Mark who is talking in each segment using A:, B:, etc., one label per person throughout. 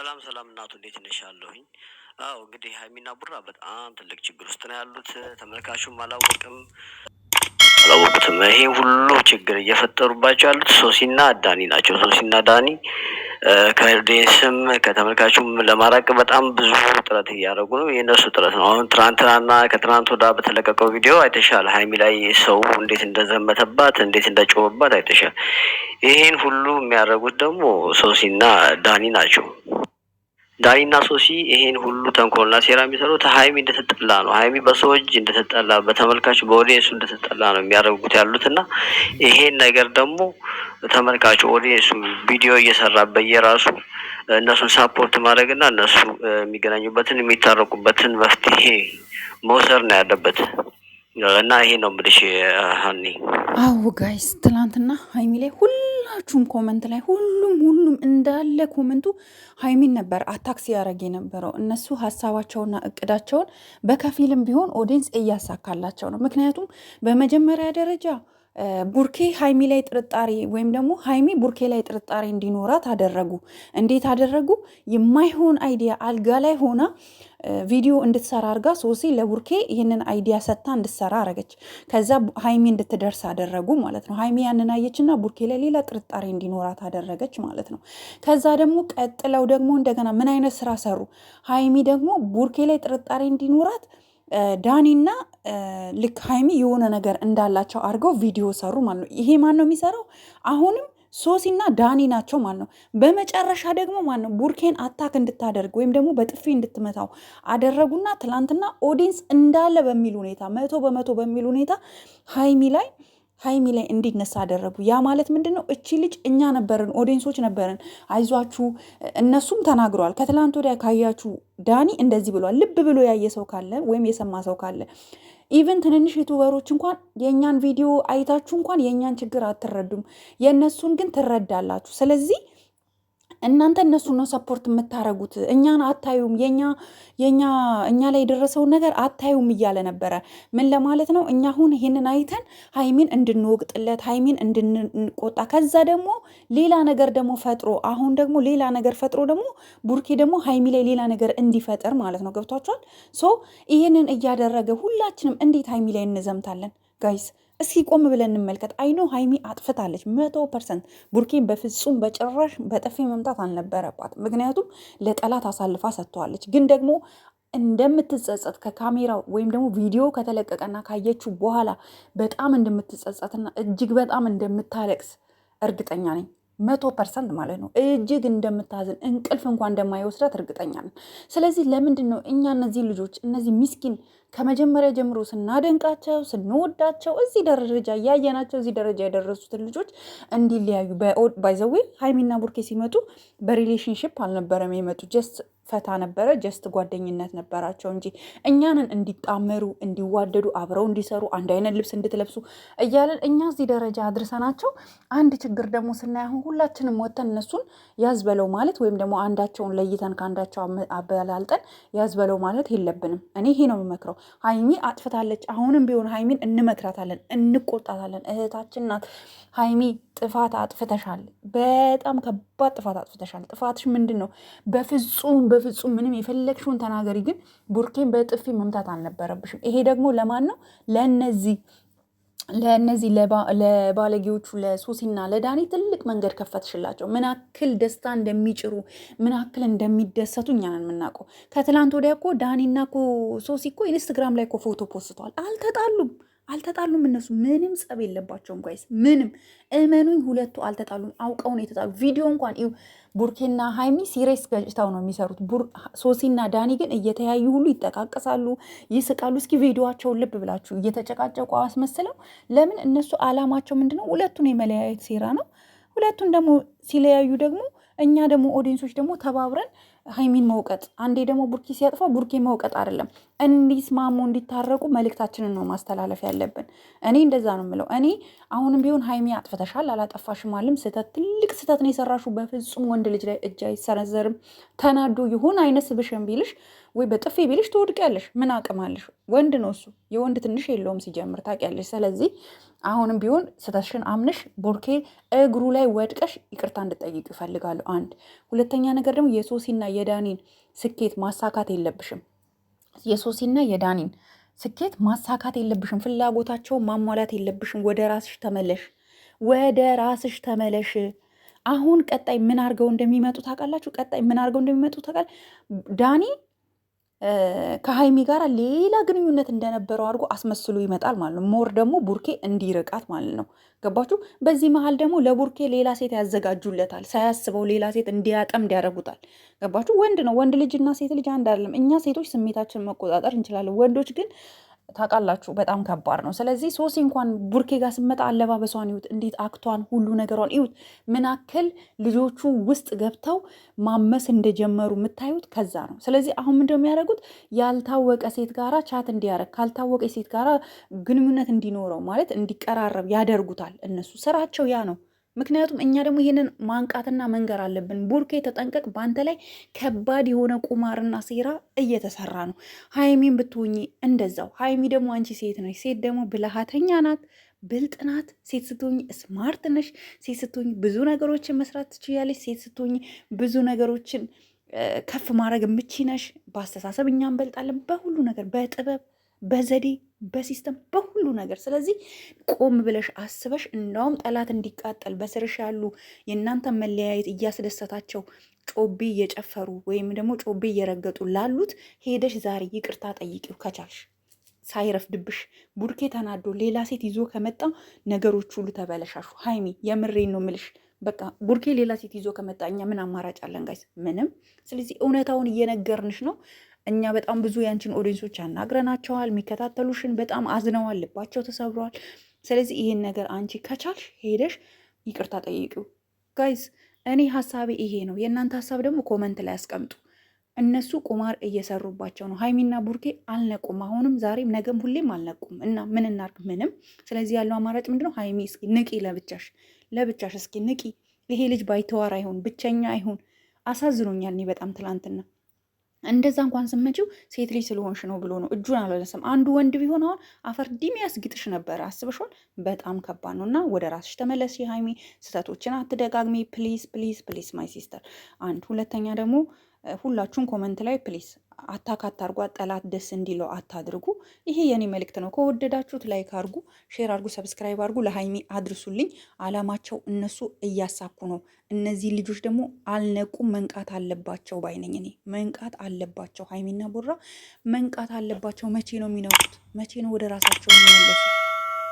A: ሰላም እናቱ እንዴት ነሻለሁኝ? አዎ እንግዲህ ሀይሚና ቡራ በጣም ትልቅ ችግር ውስጥ ነው ያሉት። ተመልካቹም አላወቁትም። ይሄ ሁሉ ችግር እየፈጠሩባቸው ያሉት ሶሲና ዳኒ ናቸው። ሶሲና ዳኒ ከዴስም ከተመልካቹም ለማራቅ በጣም ብዙ ጥረት እያደረጉ ነው። የእነሱ ጥረት ነው። አሁን ትናንትናና ከትናንት ወዳ በተለቀቀው ቪዲዮ አይተሻል። ሀይሚ ላይ ሰው እንዴት እንደዘመተባት እንዴት እንደጮህባት አይተሻል። ይሄን ሁሉ የሚያደርጉት ደግሞ ሶሲና ዳኒ ናቸው። ዳኒና ሶሲ ይሄን ሁሉ ተንኮልና ሴራ የሚሰሩት ሀይሚ እንደተጠላ ነው። ሀይሚ በሰው እጅ እንደተጠላ፣ በተመልካቹ በኦዲየንሱ እንደተጠላ ነው የሚያደርጉት ያሉትና ይሄን ነገር ደግሞ ተመልካቹ ኦዲየንሱ ቪዲዮ እየሰራ በየራሱ እነሱን ሳፖርት ማድረግና እነሱ የሚገናኙበትን የሚታረቁበትን መፍትሄ መውሰድ ነው ያለበት እና ይሄ ነው የምልሽ ሀኒ።
B: አዎ ጋይስ ትላንትና ሀይሚ ላይ ሁላችሁም ኮመንት ላይ ሁሉም እንዳለ ኮመንቱ ሀይሚን ነበር አታክ ሲያደርግ የነበረው። እነሱ ሀሳባቸውና እቅዳቸውን በከፊልም ቢሆን ኦዲንስ እያሳካላቸው ነው። ምክንያቱም በመጀመሪያ ደረጃ ቡርኬ ሀይሚ ላይ ጥርጣሬ ወይም ደግሞ ሀይሚ ቡርኬ ላይ ጥርጣሬ እንዲኖራት አደረጉ። እንዴት አደረጉ? የማይሆን አይዲያ አልጋ ላይ ሆና ቪዲዮ እንድትሰራ አድርጋ ሶሲ ለቡርኬ ይህንን አይዲያ ሰጥታ እንድትሰራ አረገች። ከዛ ሀይሚ እንድትደርስ አደረጉ ማለት ነው። ሀይሚ ያንን አየችና ቡርኬ ላይ ሌላ ጥርጣሬ እንዲኖራት አደረገች ማለት ነው። ከዛ ደግሞ ቀጥለው ደግሞ እንደገና ምን አይነት ስራ ሰሩ? ሀይሚ ደግሞ ቡርኬ ላይ ጥርጣሬ እንዲኖራት ዳኒና ልክ ሀይሚ የሆነ ነገር እንዳላቸው አድርገው ቪዲዮ ሰሩ ማለት ነው። ይሄ ማን ነው የሚሰራው? አሁንም ሶሲና ዳኒ ናቸው ማለት ነው። በመጨረሻ ደግሞ ማን ነው ቡርኬን አታክ እንድታደርግ ወይም ደግሞ በጥፊ እንድትመታው አደረጉና ትላንትና ኦዲንስ እንዳለ በሚል ሁኔታ 100% በሚል ሁኔታ ሀይሚ ላይ እንዲነሳ አደረጉ። ያ ማለት ምንድን ነው? እቺ ልጅ እኛ ነበርን፣ ኦዲየንሶች ነበርን፣ አይዟችሁ። እነሱም ተናግረዋል። ከትላንት ወዲያ ካያችሁ ዳኒ እንደዚህ ብሏል። ልብ ብሎ ያየ ሰው ካለ ወይም የሰማ ሰው ካለ ኢቨን ትንንሽ ዩቱበሮች እንኳን የእኛን ቪዲዮ አይታችሁ እንኳን የእኛን ችግር አትረዱም፣ የእነሱን ግን ትረዳላችሁ። ስለዚህ እናንተ እነሱ ነው ሰፖርት የምታረጉት፣ እኛን አታዩም፣ እኛ ላይ የደረሰውን ነገር አታዩም እያለ ነበረ። ምን ለማለት ነው? እኛ አሁን ይህንን አይተን ሀይሚን እንድንወቅጥለት፣ ሀይሚን እንድንቆጣ፣ ከዛ ደግሞ ሌላ ነገር ደግሞ ፈጥሮ አሁን ደግሞ ሌላ ነገር ፈጥሮ ደግሞ ቡርኬ ደግሞ ሀይሚ ላይ ሌላ ነገር እንዲፈጥር ማለት ነው። ገብቷችኋል? ሶ ይህንን እያደረገ ሁላችንም እንዴት ሀይሚ ላይ እንዘምታለን ጋይስ? እስኪ ቆም ብለን እንመልከት። አይኖ ሀይሚ አጥፍታለች 100%። ቡርኬን በፍጹም በጭራሽ በጥፊ መምታት አልነበረባት። ምክንያቱም ለጠላት አሳልፋ ሰጥተዋለች። ግን ደግሞ እንደምትጸጸት ከካሜራ ወይም ደግሞ ቪዲዮ ከተለቀቀና ካየችው በኋላ በጣም እንደምትጸጸትና እጅግ በጣም እንደምታለቅስ እርግጠኛ ነኝ። 100% ማለት ነው። እጅግ እንደምታዝን እንቅልፍ እንኳን እንደማይወስዳት እርግጠኛ ነኝ። ስለዚህ ለምንድን ነው እኛ እነዚህ ልጆች እነዚህ ሚስኪን ከመጀመሪያ ጀምሮ ስናደንቃቸው ስንወዳቸው እዚህ ደረጃ እያየናቸው እዚህ ደረጃ የደረሱትን ልጆች እንዲለያዩ ባይዘዌ ሀይሚና ቡርኬ ሲመጡ በሪሌሽንሽፕ አልነበረም የመጡ ጀስት ፈታ ነበረ፣ ጀስት ጓደኝነት ነበራቸው እንጂ እኛንን እንዲጣመሩ እንዲዋደዱ አብረው እንዲሰሩ አንድ አይነት ልብስ እንድትለብሱ እያለን እኛ እዚህ ደረጃ አድርሰናቸው አንድ ችግር ደግሞ ስናያሁን ሁላችንም ወተን እነሱን ያዝበለው ማለት ወይም ደግሞ አንዳቸውን ለይተን ከአንዳቸው አበላልጠን ያዝበለው ማለት የለብንም። እኔ ይሄ ነው የምመክረው። ሀይሚ አጥፍታለች። አሁንም ቢሆን ሀይሚን እንመክራታለን፣ እንቆጣታለን። እህታችን ናት። ሀይሚ ጥፋት አጥፍተሻል፣ በጣም ከባድ ጥፋት አጥፍተሻል። ጥፋትሽ ምንድን ነው? በፍጹም ምንም የፈለግሽውን ተናገሪ፣ ግን ቡርኬን በጥፊ መምታት አልነበረብሽም። ይሄ ደግሞ ለማን ነው? ለእነዚህ ለባለጌዎቹ ለሶሲና ለዳኒ ትልቅ መንገድ ከፈትሽላቸው። ምን አክል ደስታ እንደሚጭሩ ምን አክል እንደሚደሰቱ እኛ ነን የምናውቀው። ከትላንት ወዲያ እኮ ዳኒና እኮ ሶሲ እኮ ኢንስትግራም ላይ እኮ ፎቶ ፖስተዋል። አልተጣሉም። እነሱ ምንም ጸብ የለባቸውም ጋይስ፣ ምንም እመኑኝ። ሁለቱ አልተጣሉም። አውቀው ነው የተጣሉ። ቪዲዮ እንኳን ቡርኬና ሀይሚ ሲሪየስ ገጭታው ነው የሚሰሩት። ሶሲና ዳኒ ግን እየተያዩ ሁሉ ይጠቃቀሳሉ፣ ይስቃሉ። እስኪ ቪዲዮቸውን ልብ ብላችሁ እየተጨቃጨቁ አስመስለው። ለምን? እነሱ አላማቸው ምንድነው? ሁለቱን የመለያየት ሴራ ነው። ሁለቱን ደግሞ ሲለያዩ ደግሞ እኛ ደግሞ ኦዲየንሶች ደግሞ ተባብረን ሀይሚን መውቀጥ፣ አንዴ ደግሞ ቡርኬ ሲያጥፋው ቡርኬ መውቀጥ አይደለም፣ እንዲስማሙ እንዲታረቁ መልእክታችንን ነው ማስተላለፍ ያለብን። እኔ እንደዛ ነው የምለው። እኔ አሁንም ቢሆን ሀይሚ አጥፍተሻል አላጠፋሽም አልም። ስህተት፣ ትልቅ ስህተት ነው የሰራሽው። በፍጹም ወንድ ልጅ ላይ እጅ አይሰነዘርም። ተናዶ ይሁን አይነት ስብሽን ቢልሽ ወይ በጥፌ ቢልሽ ትወድቂያለሽ። ምን አቅም አለሽ? ወንድ ነው እሱ። የወንድ ትንሽ የለውም ሲጀምር ታውቂያለሽ። ስለዚህ አሁንም ቢሆን ስህተትሽን አምነሽ ቡርኬ እግሩ ላይ ወድቀሽ ይቅርታ እንድጠይቅ ይፈልጋሉ። አንድ ሁለተኛ ነገር ደግሞ የሶሲና የዳኒን ስኬት ማሳካት የለብሽም። የሶሲና የዳኒን ስኬት ማሳካት የለብሽም። ፍላጎታቸውን ማሟላት የለብሽም። ወደ ራስሽ ተመለሽ። ወደ ራስሽ ተመለሽ። አሁን ቀጣይ ምን አድርገው እንደሚመጡ ታውቃላችሁ? ቀጣይ ምን አድርገው እንደሚመጡ ታውቃል? ዳኒ ከሀይሚ ጋር ሌላ ግንኙነት እንደነበረው አድርጎ አስመስሎ ይመጣል ማለት ነው። ሞር ደግሞ ቡርኬ እንዲርቃት ማለት ነው። ገባችሁ? በዚህ መሀል ደግሞ ለቡርኬ ሌላ ሴት ያዘጋጁለታል። ሳያስበው ሌላ ሴት እንዲያጠምድ ያደርጉታል። ገባችሁ? ወንድ ነው። ወንድ ልጅ እና ሴት ልጅ አንድ አይደለም። እኛ ሴቶች ስሜታችን መቆጣጠር እንችላለን። ወንዶች ግን ታውቃላችሁ በጣም ከባድ ነው። ስለዚህ ሶሲ እንኳን ቡርኬ ጋር ስመጣ አለባበሷን ይዩት፣ እንዴት አክቷን፣ ሁሉ ነገሯን ይዩት፣ ምን አክል ልጆቹ ውስጥ ገብተው ማመስ እንደጀመሩ የምታዩት ከዛ ነው። ስለዚህ አሁን ምንድነው የሚያደርጉት? ያልታወቀ ሴት ጋራ ቻት እንዲያደርግ ካልታወቀ ሴት ጋራ ግንኙነት እንዲኖረው ማለት እንዲቀራረብ ያደርጉታል። እነሱ ስራቸው ያ ነው። ምክንያቱም እኛ ደግሞ ይህንን ማንቃትና መንገር አለብን። ቡርኬ ተጠንቀቅ፣ በአንተ ላይ ከባድ የሆነ ቁማርና ሴራ እየተሰራ ነው። ሀይሚን ብትሆኚ እንደዛው። ሀይሚ ደግሞ አንቺ ሴት ነሽ። ሴት ደግሞ ብልሃተኛ ናት፣ ብልጥ ናት። ሴት ስትሆኚ ስማርት ነሽ። ሴት ስትሆኚ ብዙ ነገሮችን መስራት ትችያለሽ። ሴት ስትሆኚ ብዙ ነገሮችን ከፍ ማድረግ የምችይ ነሽ። በአስተሳሰብ እኛ እንበልጣለን፣ በሁሉ ነገር፣ በጥበብ በዘዴ በሲስተም በሁሉ ነገር። ስለዚህ ቆም ብለሽ አስበሽ፣ እንዳውም ጠላት እንዲቃጠል በስርሽ ያሉ የእናንተ መለያየት እያስደሰታቸው ጮቤ እየጨፈሩ ወይም ደግሞ ጮቤ እየረገጡ ላሉት ሄደሽ ዛሬ ይቅርታ ጠይቂው ከቻልሽ ሳይረፍድብሽ። ቡርኬ ተናዶ ሌላ ሴት ይዞ ከመጣ ነገሮች ሁሉ ተበለሻሹ። ሀይሚ የምሬን ነው ምልሽ። በቃ ቡርኬ ሌላ ሴት ይዞ ከመጣ እኛ ምን አማራጭ አለን ጋይስ? ምንም። ስለዚህ እውነታውን እየነገርንሽ ነው። እኛ በጣም ብዙ ያንቺን ኦዲየንሶች ያናግረናቸዋል። የሚከታተሉሽን በጣም አዝነዋል፣ ልባቸው ተሰብረዋል። ስለዚህ ይሄን ነገር አንቺ ከቻልሽ ሄደሽ ይቅርታ ጠይቂው ጋይዝ። እኔ ሀሳቤ ይሄ ነው። የእናንተ ሀሳብ ደግሞ ኮመንት ላይ ያስቀምጡ። እነሱ ቁማር እየሰሩባቸው ነው። ሀይሚና ቡርኬ አልነቁም። አሁንም ዛሬም ነገም ሁሌም አልነቁም እና ምን እናርግ? ምንም። ስለዚህ ያለው አማራጭ ምንድነው? ሀይሚ እስኪ ንቂ፣ ለብቻሽ እስኪ ንቂ። ይሄ ልጅ ባይተዋር አይሆን፣ ብቸኛ አይሆን። አሳዝኖኛል እኔ በጣም ትላንትና እንደዛ እንኳን ስመችው ሴት ልጅ ስለሆንሽ ነው ብሎ ነው እጁን አላለሰም። አንዱ ወንድ ቢሆን አሁን አፈር ዲም ያስግጥሽ ነበረ። አስበሽዋል? በጣም ከባድ ነው። እና ወደ ራስሽ ተመለስ ሀይሚ። ስህተቶችን አትደጋግሚ ፕሊዝ ፕሊዝ ፕሊዝ ማይ ሲስተር። አንድ ሁለተኛ ደግሞ ሁላችሁም ኮመንት ላይ ፕሊዝ አታክ አታርጉ። ጠላት ደስ እንዲለው አታድርጉ። ይሄ የኔ መልእክት ነው። ከወደዳችሁት ላይክ አርጉ፣ ሼር አርጉ፣ ሰብስክራይብ አርጉ። ለሀይሚ አድርሱልኝ። አላማቸው እነሱ እያሳኩ ነው። እነዚህ ልጆች ደግሞ አልነቁም፣ መንቃት አለባቸው ባይነኝ እኔ። መንቃት አለባቸው። ሀይሚና ቡራ መንቃት አለባቸው። መቼ ነው የሚነቁት? መቼ ነው ወደ ራሳቸው የሚመለሱት?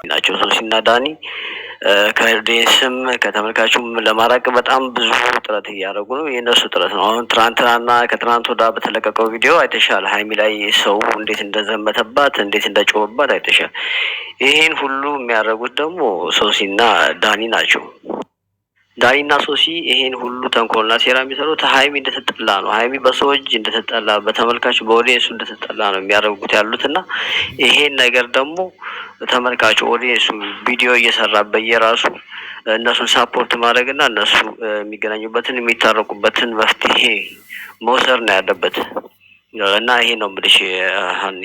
A: ናቸው ሶሲና ዳኒ ከዴስም ከተመልካቹም ለማራቅ በጣም ብዙ ጥረት እያደረጉ ነው። የእነሱ ጥረት ነው። አሁን ትናንትናና ከትናንት ወዳ በተለቀቀው ቪዲዮ አይተሻል። ሀይሚ ላይ ሰው እንዴት እንደዘመተባት እንዴት እንደጮህባት አይተሻል። ይህን ሁሉ የሚያደርጉት ደግሞ ሶሲና ዳኒ ናቸው። ዳኒና ሶሲ ይሄን ሁሉ ተንኮልና ሴራ የሚሰሩት ሀይሚ እንደተጠላ ነው። ሀይሚ በሰው እጅ እንደተጠላ፣ በተመልካቹ በኦዲየንሱ እንደተጠላ ነው የሚያደርጉት ያሉትና ይሄን ነገር ደግሞ ተመልካቹ ኦዲየንሱ ቪዲዮ እየሰራ በየራሱ እነሱን ሳፖርት ማድረግና እነሱ የሚገናኙበትን የሚታረቁበትን መፍትሄ መውሰድ ነው ያለበት እና ይሄ ነው የምልሽ ሀኒ።